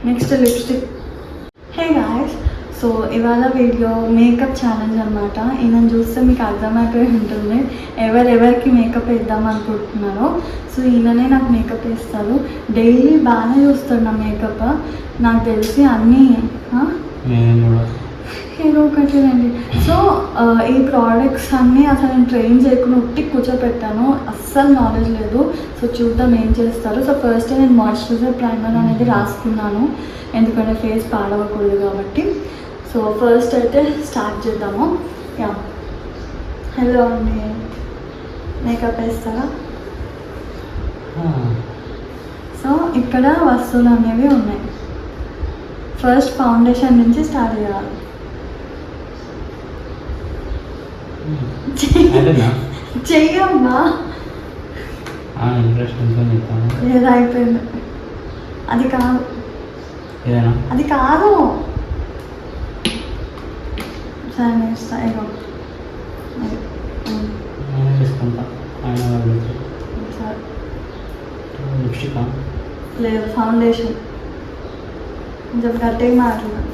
Next lipstick. Hey guys, so ఇవాళ video makeup challenge అనమాట. ఈయనను చూస్తే మీకు అర్థమైపోయి ఉంటుంది ఎవరెవరికి మేకప్ వేద్దాం అనుకుంటున్నారో. సో ఈయననే నాకు మేకప్ వేస్తారు. డైలీ బాగానే చూస్తాడు నా మేకప్, నాకు తెలిసి అన్నీ ఏదో ఒకటి రండి. సో ఈ ప్రోడక్ట్స్ అన్నీ అసలు నేను ట్రైన్ చేయకుండా ఉట్టి కూర్చోపెట్టాను, అస్సలు నాలెడ్జ్ లేదు. సో చూద్దాం ఏం చేస్తారు. సో ఫస్ట్ నేను మాయిశ్చరైజర్ ప్రైమర్ అనేది రాసుకున్నాను, ఎందుకంటే ఫేస్ పాడవకూడదు కాబట్టి. సో ఫస్ట్ అయితే స్టార్ట్ చేద్దాము. యా, హలో అండి, మేకప్ వేస్తారా? సో ఇక్కడ వస్తువులు అనేవి ఉన్నాయి. ఫస్ట్ ఫౌండేషన్ నుంచి స్టార్ట్ చేయాలి. చెయ్యమ్మా, లేదా అయిపోయింది. అది కాదు, అది కాదు. సరే నెక్స్ట్ లేదు, ఫౌండేషన్ కొంచెం గట్టిగా మాట్లాడు.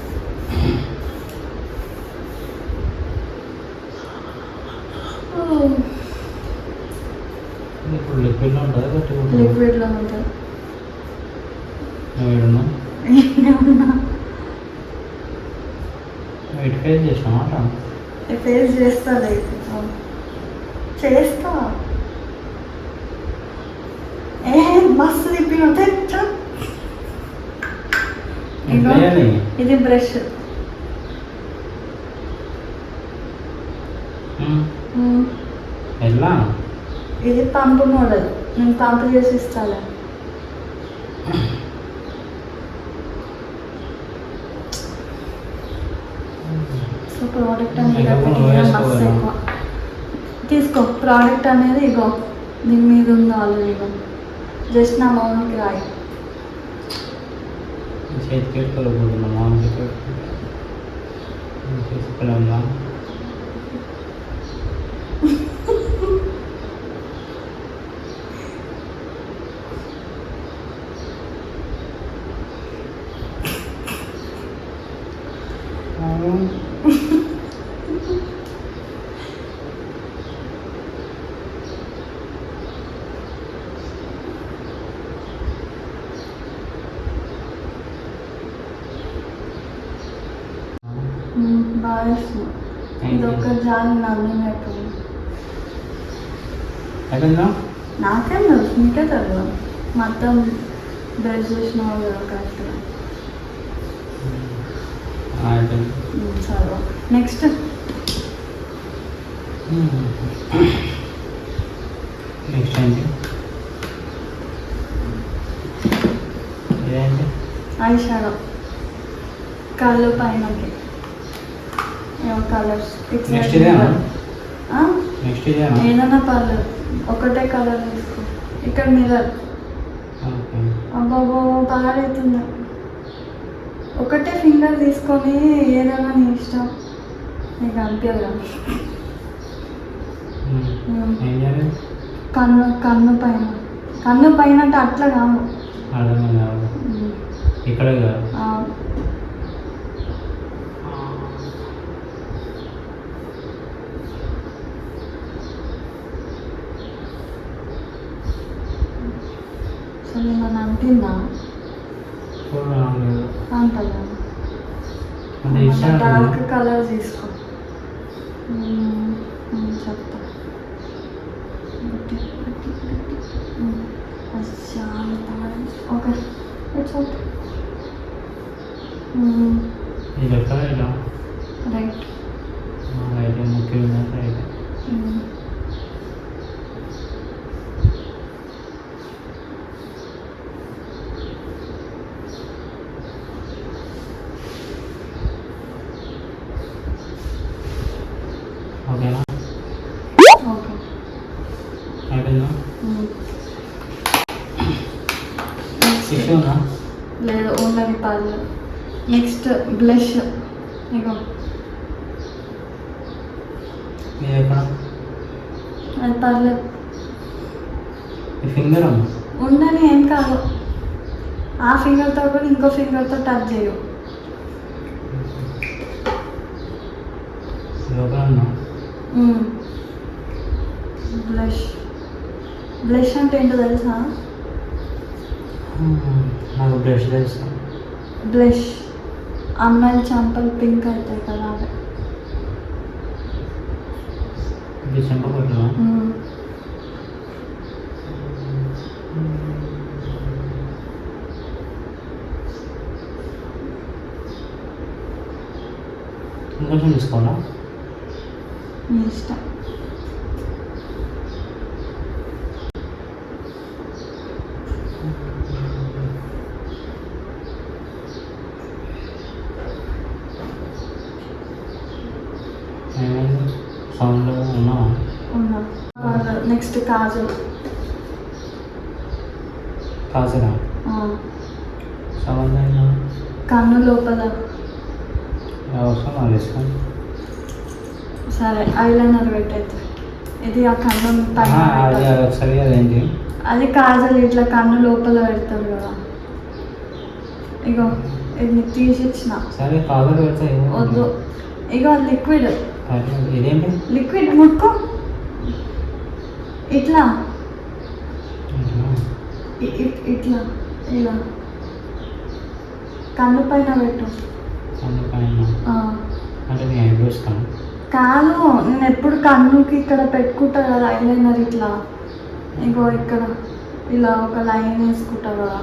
లిక్విడ్లో ఉంటుంది. ఫేస్ చేస్తా, చేస్తా. మస్తు తిప్పిన. ఇది బ్రష్. ఇది పంపు మోడల్, నేను పంపు చేసి ఇస్తాను. సో ప్రోడక్ట్ అనేది మస్తు ఎక్కువ తీసుకో. ప్రోడక్ట్ అనేది ఇగో దీని మీద ఉంది ఆల్రెడీ. ఇగో జస్ట్ నా మౌన్కి రాయి. బాగా ఇది ఒక్క జాలి నవ్వునట్టు. నాకేం తెలుసు, మీకే తెలియదు. మొత్తం బ్రష్ చేసిన వాళ్ళు కరెక్ట్గా. సరే నెక్స్ట్ ఐ షాడో కళ్ళు పైనకి కలర్స్. ఏదైనా పర్లేదు, ఒకటే కలర్ తీసుకో. ఇక్కడ మిర్రర్. అబ్బాబో పాడవుతుంది. ఒకటే ఫింగర్ తీసుకొని ఏదైనా నీ ఇష్టం, నీకు అనిపించదు. కన్ను పైన అంటే అట్లా కాదు. ఇక్కడ ఏమన్నా అంటుందా? అంటదా? డార్క్ కలర్ తీసుకో, చెప్తా. Okay, it's okay. రైట్. ఓకేనా? ఓకే అయిపోయిందా? లేదు, ఉన్నది పర్లేదు. Next blush. ఇగో అది పర్లేదు. ఫింగర్ ఉండని ఏం కాదు. ఆ ఫింగర్తో కూడా ఇంకో ఫింగర్తో టచ్ చేయు. లోపల బ్లష్. బ్లష్ అంటే ఏంటో తెలుసా? నాకు బ్రష్ తెలుసు. బ్లష్ అమ్మాయిల చంపలు పింక్ అవుతాయి కదా అవి. ఇది చెంపకొట్టవా? ఇంకొంచెం తీసుకోవాలా? మీ ఇష్టం. ఏమైంది? సౌండ్ ఉన్నావా? ఉన్నా. నెక్స్ట్ కాజల్. కాజరా? సౌండ్ అయినా కన్ను లోపల. అవసరం అది ఇస్తాను. సరే ఐలైనర్ పెట్టయితే. ఇది ఆ కన్ను పైన అది పెట్టాలి. ఒకసారి అదేంటి? అది కాజల్ ఇట్లా కన్ను లోపల పెడతారు కదా. ఇగో ఇది నీకు తీసిచ్చిన. సరే కాజల్ పెడతా. వద్దు. ఇగో లిక్విడ్. ఇదేంటి? లిక్విడ్ ముట్టుకో. ఇట్లా ఇట్లా ఇలా కన్ను పైన పెట్టు. కన్ను పైన అంటే నేను ఐబ్రోస్ కాను. కాదు, నేను ఎప్పుడు కన్నుకి ఇక్కడ పెట్టుకుంటా కదా ఐలైనర్ ఇట్లా. ఇగో ఇక్కడ ఇలా ఒక లైన్ వేసుకుంటా కదా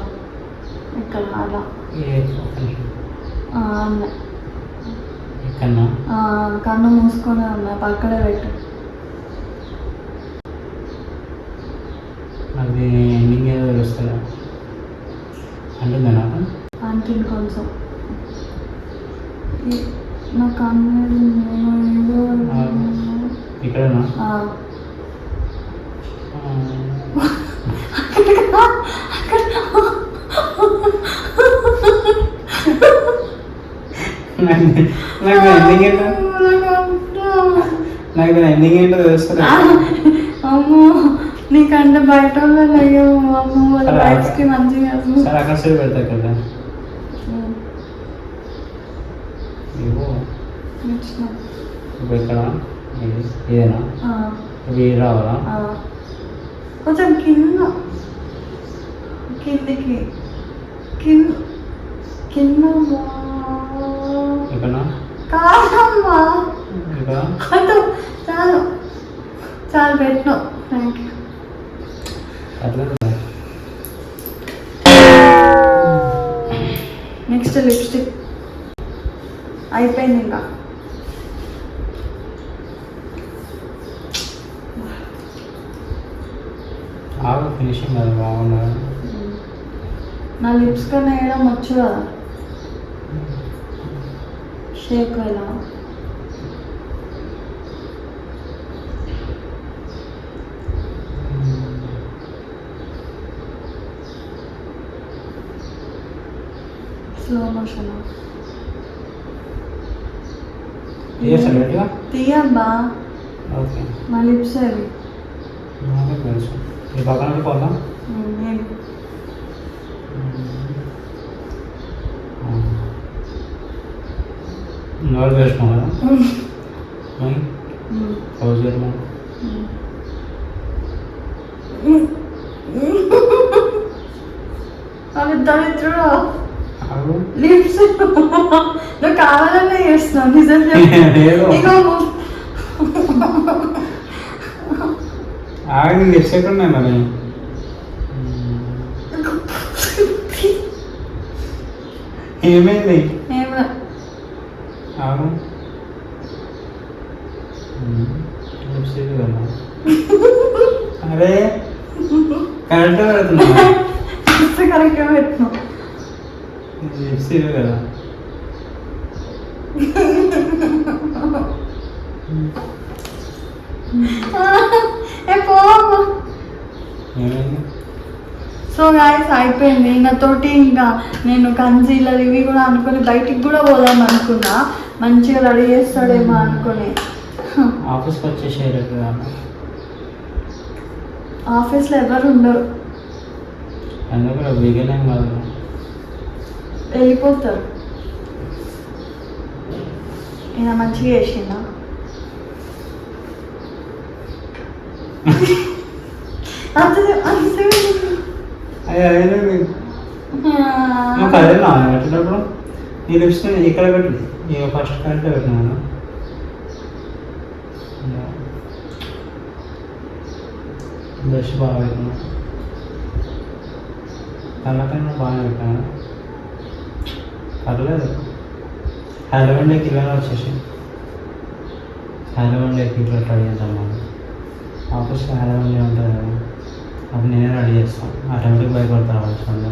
ఇక్కడ అలా. అన్నాయి ఇక్కడ కన్ను మూసుకొని ఉన్నాయి, పక్కనే పెట్టు. అది ఎండింగ్ ఏదో తెలుస్తుందా? అంటుందా నాకు? అంటుంది కొంచెం. నా కన్ను ఇక్కడనా? నాకు ఎండింగ్ ఏంటో తెలుస్తుంది. అమ్మో నీకంటే బయట వాళ్ళు అయ్యో అమ్మ వాళ్ళ లైఫ్కి మంచిగా. సరే అక్కడ సైడ్ పెడతా కదా. ఇప్పుడు ఇక్కడ ఇదేనా? ఇవి రావాలా? కొంచెం కింద కిందికి కింద ఇక్కడ కాదమ్మా. ఇక్కడ చాలు చాలు పెట్టు. Thank you. నెక్స్ట్ లిప్స్టిక్ అయిపోయింది ఇంకా. ఫినిషింగ్ అది బాగుందా? నా లిప్స్ కన్నా వేయడం వచ్చు కదా. షేక్ ఎలా స్లో మోషన్ తీయబ్బా. ఓకే నా లిప్స్ అవి తెలుసు. ఈ పక్కన పోదా? నోరు వేసినావు కదా? క్లోజ్ చేయమా? అవి దరిద్రుడు లిప్స్ నువ్వు కావాలనే చేస్తున్నావు. నిజం చెప్పు. ఆగి లిప్స్ ఎక్కడ ఉన్నాయి మరి? ఏమైంది? ఆగు. లిప్స్ కదా. అరే కరెక్ట్గా పెడుతున్నా. కరెక్ట్గా పెట్టినావు. లిప్స్ కదా. సో గాయస్ అయిపోయింది నాతోటి. ఇంకా నేను కన్సీలర్ ఇవి కూడా అనుకుని బయటికి కూడా పోదాం అనుకున్నా, మంచిగా రెడీ చేస్తాడేమో అనుకుని. ఆఫీస్కి వచ్చేసేయాలి. ఆఫీస్లో ఎవరు ఉండరు. అందుకు వీకెండ్ కాదు. వెళ్ళిపోతారు. ఈయన మంచిగా చేసిందా? అదే నువ్వు కదేనా పెట్టినప్పుడు నీ లిప్స్టిక్ ఇక్కడ పెట్టి ఇక ఫస్ట్ కంటే పెట్టినాను. బ్రష్ బాగా పెట్టినా, కళ్ళకైనా బాగా పెట్టాను. పర్లేదు. హ్యాలోవీన్ డేకి ఇలానే వచ్చేసి హ్యాలోవీన్ డేకి ఇట్లా ట్రై చేద్దాం. మనం ఆఫీస్లో హ్యాలోవీన్ డే ఉంటుంది కదా, అది నేనే రెడీ చేస్తాను. ఆ టైంకి భయపడతాను అవసరంగా.